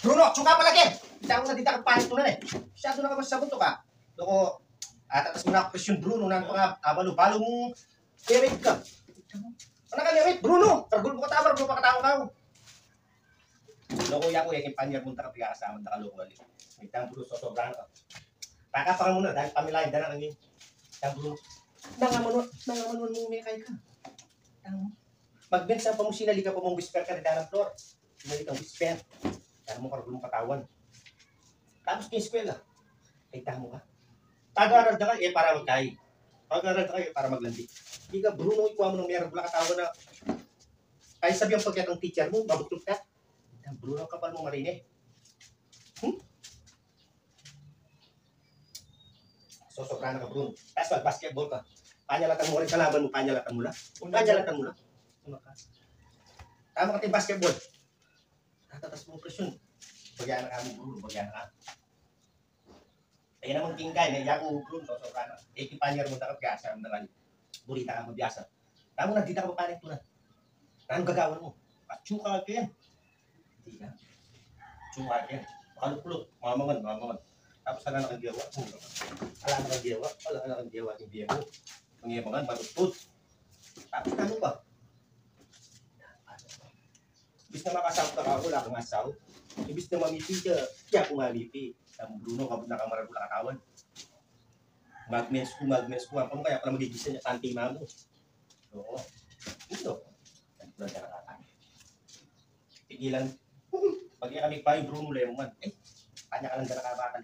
Bruno, tsuka palagi! Hindi ako nadita kang panik tunan eh. Masyado na ka masabot to ka. Loko, atatas mo na ako presyon Bruno ng mga abalo-balo mong merit ka. Ano ka merit? Bruno! Targul mo ka tawar, Bruno pa katawa ka. Loko ya ko, yakin panyar munta ka pagkakasama na kaloko ulit. May tang Bruno, sosobrahan ka. Pakapakan muna dahil pamilayan na lang yun. Tang Bruno, nangaman mong may kay ka. Magbensa pa mo sinali ka pa mong whisper ka na dalang floor. Sinali kang whisper. Kaya mo karagul mong katawan. Tapos kay eskwela. Ay tamo ka. Pag-aaral ka para magkay. Pag-aaral ka para maglandi. Hindi ka Bruno, ikuha mo ng meron pala katawan na kahit sabi ang pagkat ng teacher mo, mabuklog ka. Bruno ka pa mo marine. So, sobra na ka Bruno. Tapos mag-basketball ka. Panyalatan mo rin kalaban mo, panyalatan mo lang. Panyalatan mo lang. Tama ka tayo basketball. Tatatas mo presyon. Bagyan na ka mo Bruno, bagyan na ka. Kaya naman tingkay, naiya ko Bruno, so sobra na. Panyar mo na ka piyasa, burita ka mo piyasa. Tama na, dito ka mapanik mo na. Anong gagawin mo? Patsuka ka yan. Hindi ka. Tsuka ka yan. Makalupulot, mamangan. Tapos ka na nakagiyawa. Wala na nakagiyawa. Wala na nakagiyawa. Hindi mo. Mangiyamangan, matutut. Tapos ano ba? Ibis na makasaw ka ka, wala kang asaw. Ibis na mamipi ka, kaya kung mamipi. Ang Bruno, kabut na kamarag wala katawan. Magmens ko. Ano kaya pala magigisa niya, tantima mo. Oo. Ito. Ganito lang siya nakakaya. Tigilan. Pag kami pa yung Bruno Lemon, kanya ka lang na nakabatan.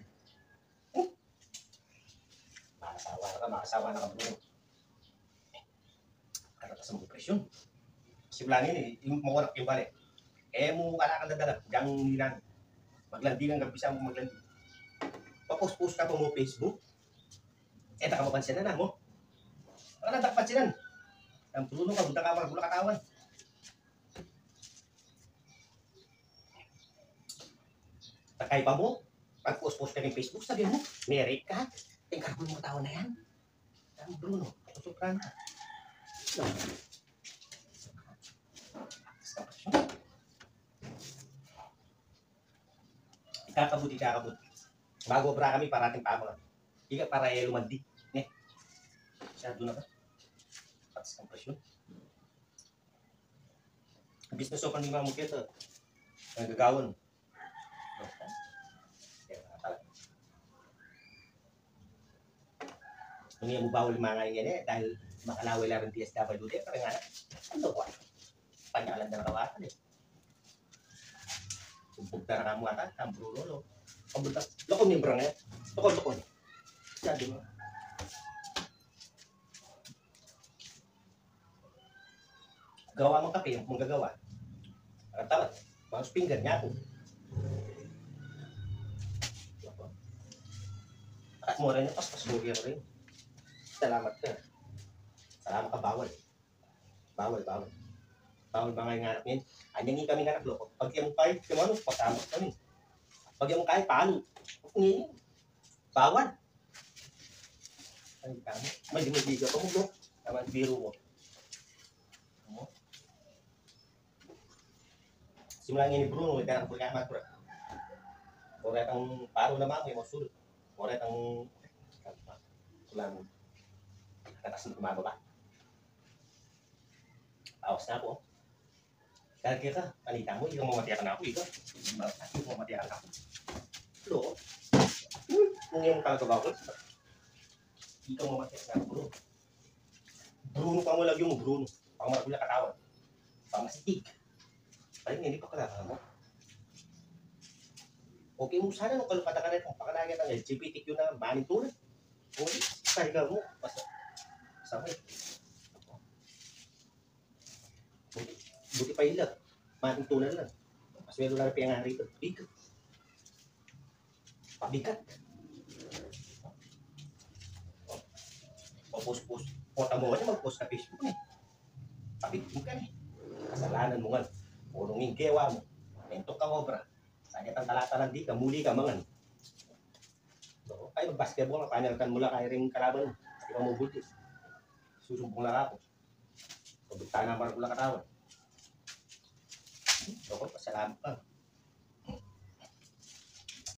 Makasawa na ka Bruno. Karata sa mga presyon. Simulangin yung mawarak yung balik. Mo wala kang dadala, gang nilang. Maglandi ng gabisa mo maglandi. Papost-post ka pa mo Facebook. Nakapapansinan na mo. Baka nagpapansinan. Ang Bruno ka, buta ka maragula katawan. Takay pa mo, pag-post-post ka ng Facebook, sabihin mo, merit ka. Yung karagul mo katawan na yan. Ang Bruno, susupran ka. Ikakabut. Bago bra kami, parating pa mo. Ika para lumandi. Masyado na ba? Patas kang presyon. Business o kanina mo kita. Nagagawan. Nung yung bawal mga ngayon dahil makalaway lang ng DSWD, parang nga na, ano ko? Panyalan na nakawatan Sumpugta na ka mo ata, ang Bruno, lo. Pabunta, loko membro nga. Loko. Masyado mo. Gawa mong kape, mong gagawa. Ang tawad, mouse finger niya ako. At mo rin yung paspas-lugir rin. Salamat ka. Salamat ka, bawal. Bawal ba nga natin? Anyan kami nga nagloko. Pag yung kahit, pasamot kami. Pag yung kahit, paano? Ngayon, bawal. Ay, tama. May dimagiga pa mo, bro. Tama, biro mo. Simula nga ni Bruno, nagkarang pagkamat, bro. Koret ang paro na mga, may masul. Koret ang sulam. Katas na kumababa. Awas na ako. Kaya ka, kanita mo, ikaw mamatiyakan ako, ikaw. Ikaw mamatiyakan ako. Loko. Kung yung kalagawa ko, ikaw mamatiyakan ako, bro. Bruno pa mo lang yung Bruno. Pangamaragula katawan. Pamasitig. Ay, hindi pa kailangan mo. Okay mo sana nung kalupatan ka rin kung pakalagan ng LGBTQ na maning tulad. Kung hindi, kaya mo. Basta, samay. Buti pa ilag. Mating tulad lang. Mas meron lang pinangahan rito. Bigat. Pabigat. Post. Pota mo ka mag-post na Facebook eh. Pabigat mo ka eh. Kasalanan mo nga. Ulungin kewa mo. Mentok ka obra. Sanya kang talatalan di ka, muli ka mangan. So, ay mag-basketball, panalkan mo lang kaya rin kalaban mo. Ikaw mo bultis. Susumbong lang ako. Pagbuta na marag lang katawan. So, pasalamat ka.